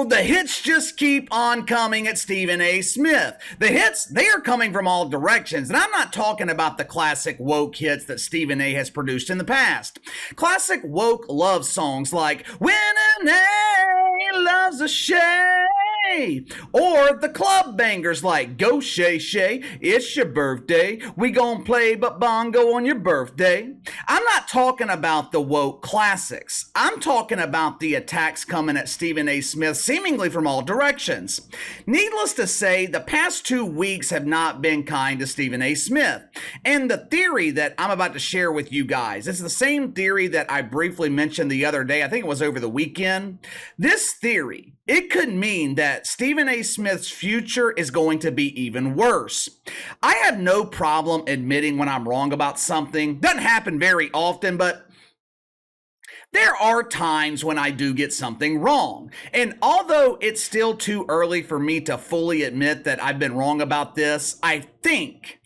the hits just keep on coming at Stephen A. Smith. The hits, they are coming from all directions, and I'm not talking about the classic woke hits that Stephen A. has produced in the past. Classic woke love songs like When an A Loves a Shay, or the club bangers like Go Shay Shay, It's Your Birthday, We Gon' Play But Bongo on Your Birthday. I'm not talking about the woke classics. I'm talking about the attacks coming at Stephen A. Smith seemingly from all directions. Needless to say, the past 2 weeks have not been kind to Stephen A. Smith. And the theory that I'm about to share with you guys is the same theory that I briefly mentioned the other day. I think it was over the weekend. This theory, it could mean that Stephen A. Smith's future is going to be even worse. I have no problem admitting when I'm wrong about something. Doesn't happen very often, but there are times when I do get something wrong. And although it's still too early for me to fully admit that I've been wrong about this, I think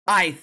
I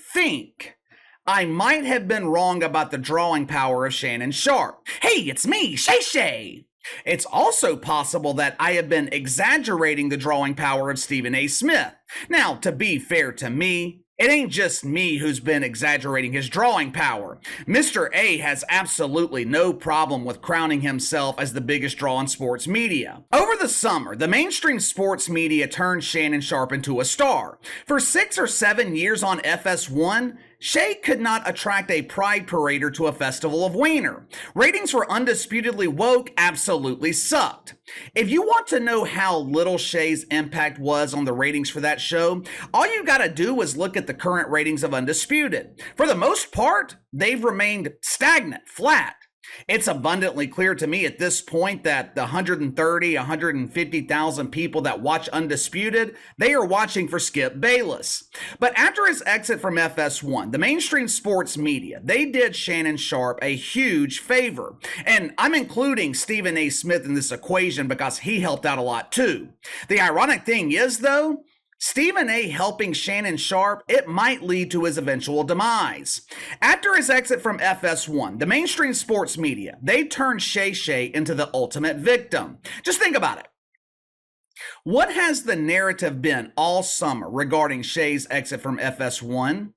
might have been wrong about the drawing power of Shannon Sharpe. Hey, it's me, Shay Shay. It's also possible that I have been exaggerating the drawing power of Stephen A. Smith. Now, to be fair to me, it ain't just me who's been exaggerating his drawing power. Mr. A has absolutely no problem with crowning himself as the biggest draw in sports media. Over the summer, the mainstream sports media turned Shannon Sharpe into a star. For 6 or 7 years on FS1, Shay could not attract a pride parader to a festival of wiener. Ratings for Undisputedly Woke absolutely sucked. If you want to know how little Shay's impact was on the ratings for that show, all you gotta do is look at the current ratings of Undisputed. For the most part, they've remained stagnant, flat. It's abundantly clear to me at this point that the 130, 150,000 people that watch Undisputed, they are watching for Skip Bayless. But after his exit from FS1, the mainstream sports media, they did Shannon Sharpe a huge favor. And I'm including Stephen A. Smith in this equation because he helped out a lot too. The ironic thing is, though, Stephen A. helping Shannon Sharpe, it might lead to his eventual demise. After his exit from FS1, the mainstream sports media, they turned Shay Shay into the ultimate victim. Just think about it. What has the narrative been all summer regarding Shay's exit from FS1?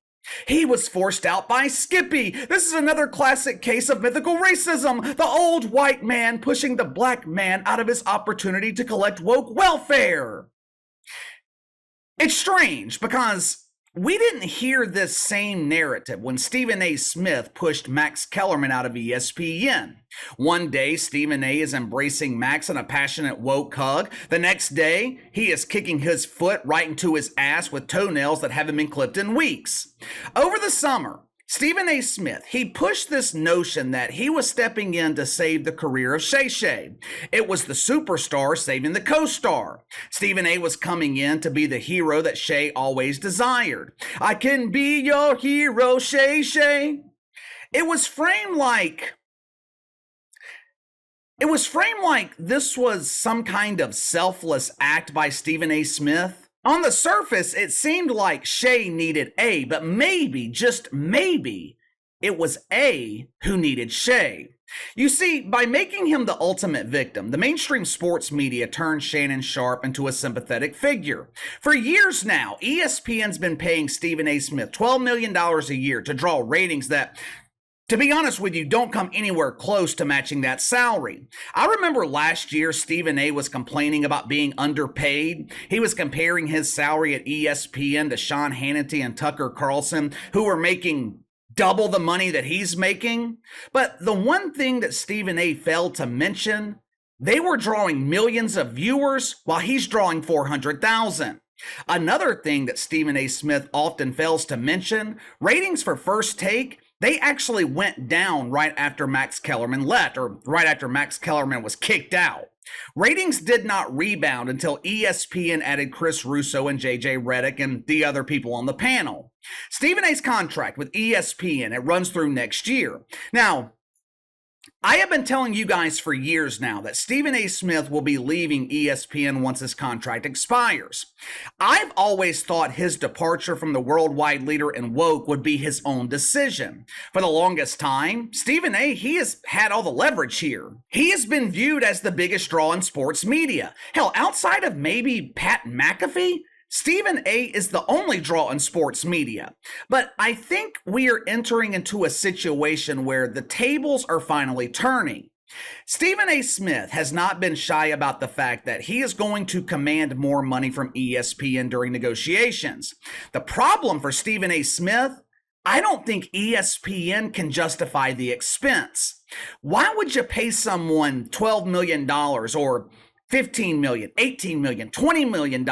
He was forced out by Skippy. This is another classic case of mythical racism. The old white man pushing the black man out of his opportunity to collect woke welfare. It's strange because we didn't hear this same narrative when Stephen A. Smith pushed Max Kellerman out of ESPN. One day, Stephen A. is embracing Max in a passionate woke hug. The next day, he is kicking his foot right into his ass with toenails that haven't been clipped in weeks. Over the summer, Stephen A. Smith, he pushed this notion that he was stepping in to save the career of Shay Shay. It was the superstar saving the co-star. Stephen A. was coming in to be the hero that Shay always desired. I can be your hero, Shay Shay. It was framed like this was some kind of selfless act by Stephen A. Smith. On the surface, it seemed like Shay needed A, but maybe, just maybe, it was A who needed Shay. You see, by making him the ultimate victim, the mainstream sports media turned Shannon Sharpe into a sympathetic figure. For years now, ESPN's been paying Stephen A. Smith $12 million a year to draw ratings that, to be honest with you, don't come anywhere close to matching that salary. I remember last year Stephen A. was complaining about being underpaid. He was comparing his salary at ESPN to Sean Hannity and Tucker Carlson, who were making double the money that he's making. But the one thing that Stephen A. failed to mention, they were drawing millions of viewers while he's drawing 400,000. Another thing that Stephen A. Smith often fails to mention, ratings for First Take, they actually went down right after Max Kellerman left, or right after Max Kellerman was kicked out. Ratings did not rebound until ESPN added Chris Russo and JJ Redick and the other people on the panel. Stephen A's contract with ESPN, it runs through next year. Now, I have been telling you guys for years now that Stephen A. Smith will be leaving ESPN once his contract expires. I've always thought his departure from the worldwide leader in woke would be his own decision. For the longest time, Stephen A., he has had all the leverage here. He has been viewed as the biggest draw in sports media. Hell, outside of maybe Pat McAfee, Stephen A. is the only draw in sports media. But I think we are entering into a situation where the tables are finally turning. Stephen A. Smith has not been shy about the fact that he is going to command more money from ESPN during negotiations. The problem for Stephen A. Smith, I don't think ESPN can justify the expense. Why would you pay someone $12 million or $15 million, $18 million, $20 million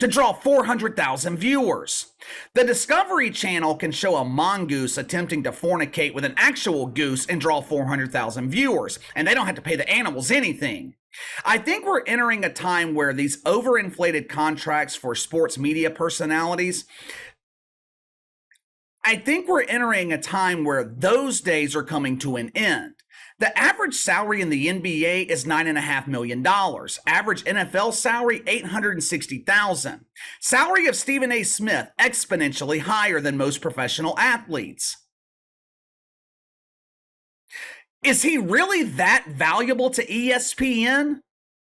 to draw 400,000 viewers? The Discovery Channel can show a mongoose attempting to fornicate with an actual goose and draw 400,000 viewers, and they don't have to pay the animals anything. I think we're entering a time where these overinflated contracts for sports media personalities, I think we're entering a time where those days are coming to an end. The average salary in the NBA is $9.5 million. Average NFL salary, $860,000. Salary of Stephen A. Smith, exponentially higher than most professional athletes. Is he really that valuable to ESPN?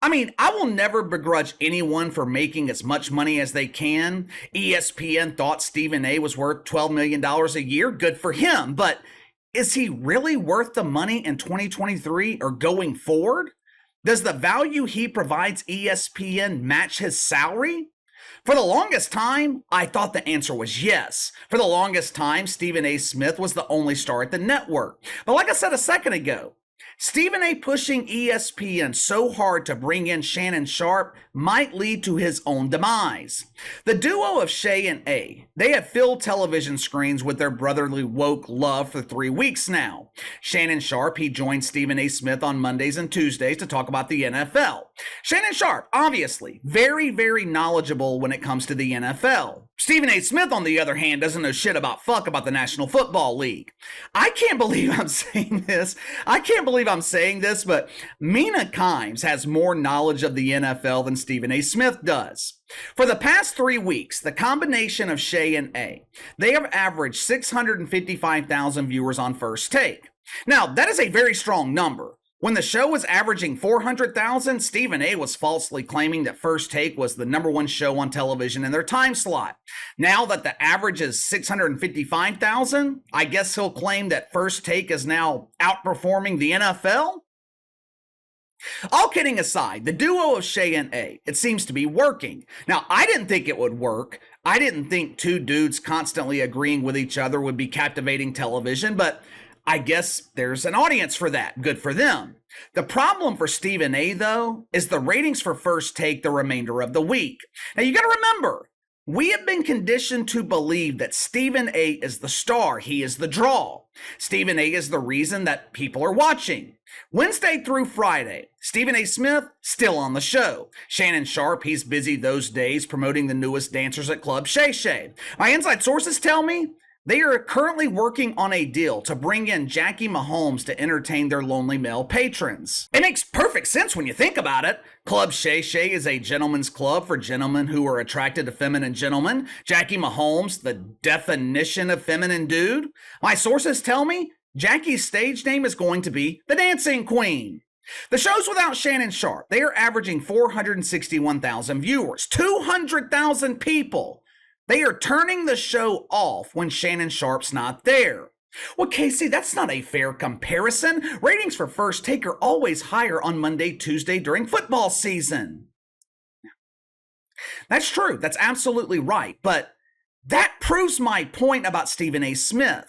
I mean, I will never begrudge anyone for making as much money as they can. ESPN thought Stephen A. was worth $12 million a year. Good for him. But is he really worth the money in 2023 or going forward? Does the value he provides ESPN match his salary? For the longest time, I thought the answer was yes. For the longest time, Stephen A. Smith was the only star at the network. But like I said a second ago, Stephen A. pushing ESPN so hard to bring in Shannon Sharpe might lead to his own demise. The duo of Shay and A, they have filled television screens with their brotherly woke love for 3 weeks now. Shannon Sharpe, he joined Stephen A. Smith on Mondays and Tuesdays to talk about the NFL. Shannon Sharpe, obviously, very, very knowledgeable when it comes to the NFL. Stephen A. Smith, on the other hand, doesn't know shit about the National Football League. I can't believe I'm saying this. But Mina Kimes has more knowledge of the NFL than Stephen A. Smith does. For the past 3 weeks, the combination of Shay and A, they have averaged 655,000 viewers on First Take. Now, that is a very strong number. When the show was averaging 400,000, Stephen A. was falsely claiming that First Take was the number one show on television in their time slot. Now that the average is 655,000, I guess he'll claim that First Take is now outperforming the NFL? All kidding aside, the duo of Shay and A, it seems to be working. Now, I didn't think it would work. I didn't think two dudes constantly agreeing with each other would be captivating television, but I guess there's an audience for that. Good for them. The problem for Stephen A, though, is the ratings for First Take the remainder of the week. Now, you got to remember, we have been conditioned to believe that Stephen A is the star. He is the draw. Stephen A is the reason that people are watching. Wednesday through Friday, Stephen A. Smith still on the show. Shannon Sharpe, he's busy those days promoting the newest dancers at Club Shay Shay. My inside sources tell me they are currently working on a deal to bring in Jackie Mahomes to entertain their lonely male patrons. It makes perfect sense when you think about it. Club Shay Shay is a gentleman's club for gentlemen who are attracted to feminine gentlemen. Jackie Mahomes, the definition of feminine dude. My sources tell me Jackie's stage name is going to be the Dancing Queen. The shows without Shannon Sharpe, they are averaging 461,000 viewers, 200,000 people. They are turning the show off when Shannon Sharpe's not there. Well, Casey, that's not a fair comparison. Ratings for First Take are always higher on Monday, Tuesday during football season. That's true. That's absolutely right. But that proves my point about Stephen A. Smith.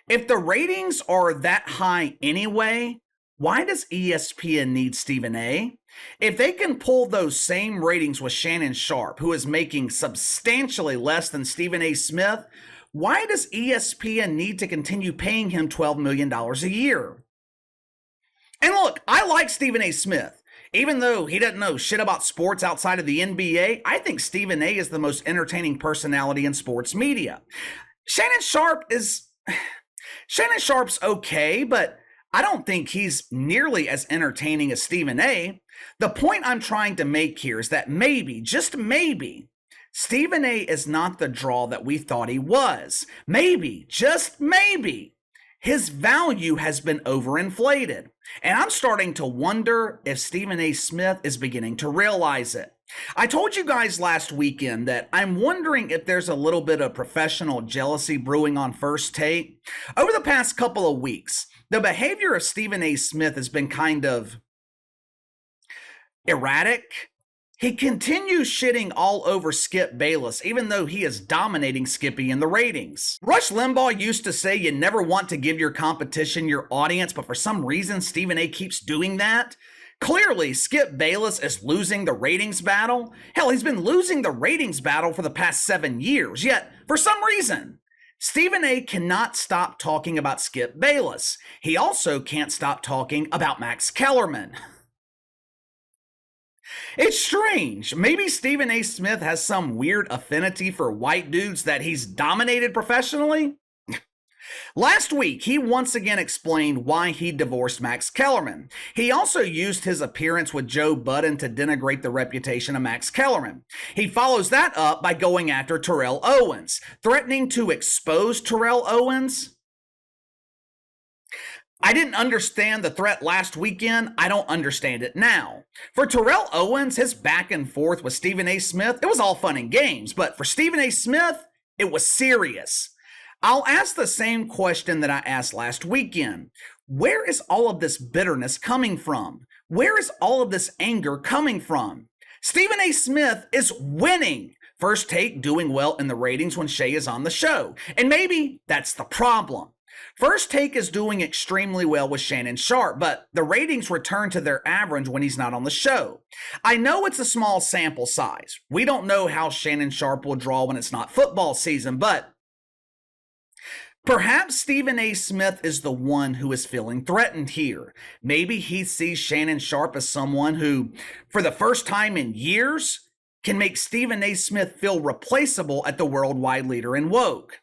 If the ratings are that high anyway, why does ESPN need Stephen A? If they can pull those same ratings with Shannon Sharpe, who is making substantially less than Stephen A. Smith, why does ESPN need to continue paying him $12 million a year? And look, I like Stephen A. Smith. Even though he doesn't know shit about sports outside of the NBA, I think Stephen A. is the most entertaining personality in sports media. Shannon Sharpe's okay, but I don't think he's nearly as entertaining as Stephen A. The point I'm trying to make here is that maybe, just maybe, Stephen A is not the draw that we thought he was. Maybe, just maybe, his value has been overinflated. And I'm starting to wonder if Stephen A. Smith is beginning to realize it. I told you guys last weekend that I'm wondering if there's a little bit of professional jealousy brewing on First Take. Over the past couple of weeks, the behavior of Stephen A. Smith has been kind of erratic. He continues shitting all over Skip Bayless, even though he is dominating Skippy in the ratings. Rush Limbaugh used to say you never want to give your competition your audience, but for some reason Stephen A. keeps doing that. Clearly, Skip Bayless is losing the ratings battle. Hell, he's been losing the ratings battle for the past 7 years, yet, for some reason, Stephen A. cannot stop talking about Skip Bayless. He also can't stop talking about Max Kellerman. It's strange. Maybe Stephen A. Smith has some weird affinity for white dudes that he's dominated professionally? Last week, he once again explained why he divorced Max Kellerman. He also used his appearance with Joe Budden to denigrate the reputation of Max Kellerman. He follows that up by going after Terrell Owens, threatening to expose Terrell Owens. I didn't understand the threat last weekend. I don't understand it now. For Terrell Owens, his back and forth with Stephen A. Smith, it was all fun and games. But for Stephen A. Smith, it was serious. I'll ask the same question that I asked last weekend. Where is all of this bitterness coming from? Where is all of this anger coming from? Stephen A. Smith is winning. First Take doing well in the ratings when Shay is on the show. And maybe that's the problem. First Take is doing extremely well with Shannon Sharpe, but the ratings return to their average when he's not on the show. I know it's a small sample size. We don't know how Shannon Sharpe will draw when it's not football season, but perhaps Stephen A. Smith is the one who is feeling threatened here. Maybe he sees Shannon Sharpe as someone who, for the first time in years, can make Stephen A. Smith feel replaceable at the worldwide leader in woke.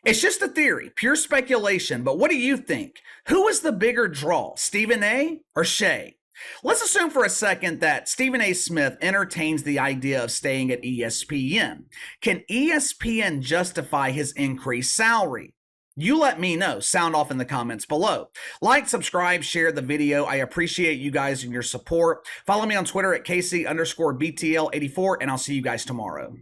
It's just a theory, pure speculation, but what do you think? Who is the bigger draw, Stephen A. or Shay? Let's assume for a second that Stephen A. Smith entertains the idea of staying at ESPN. Can ESPN justify his increased salary? You let me know. Sound off in the comments below. Like, subscribe, share the video. I appreciate you guys and your support. Follow me on Twitter at KC_BTL84, and I'll see you guys tomorrow.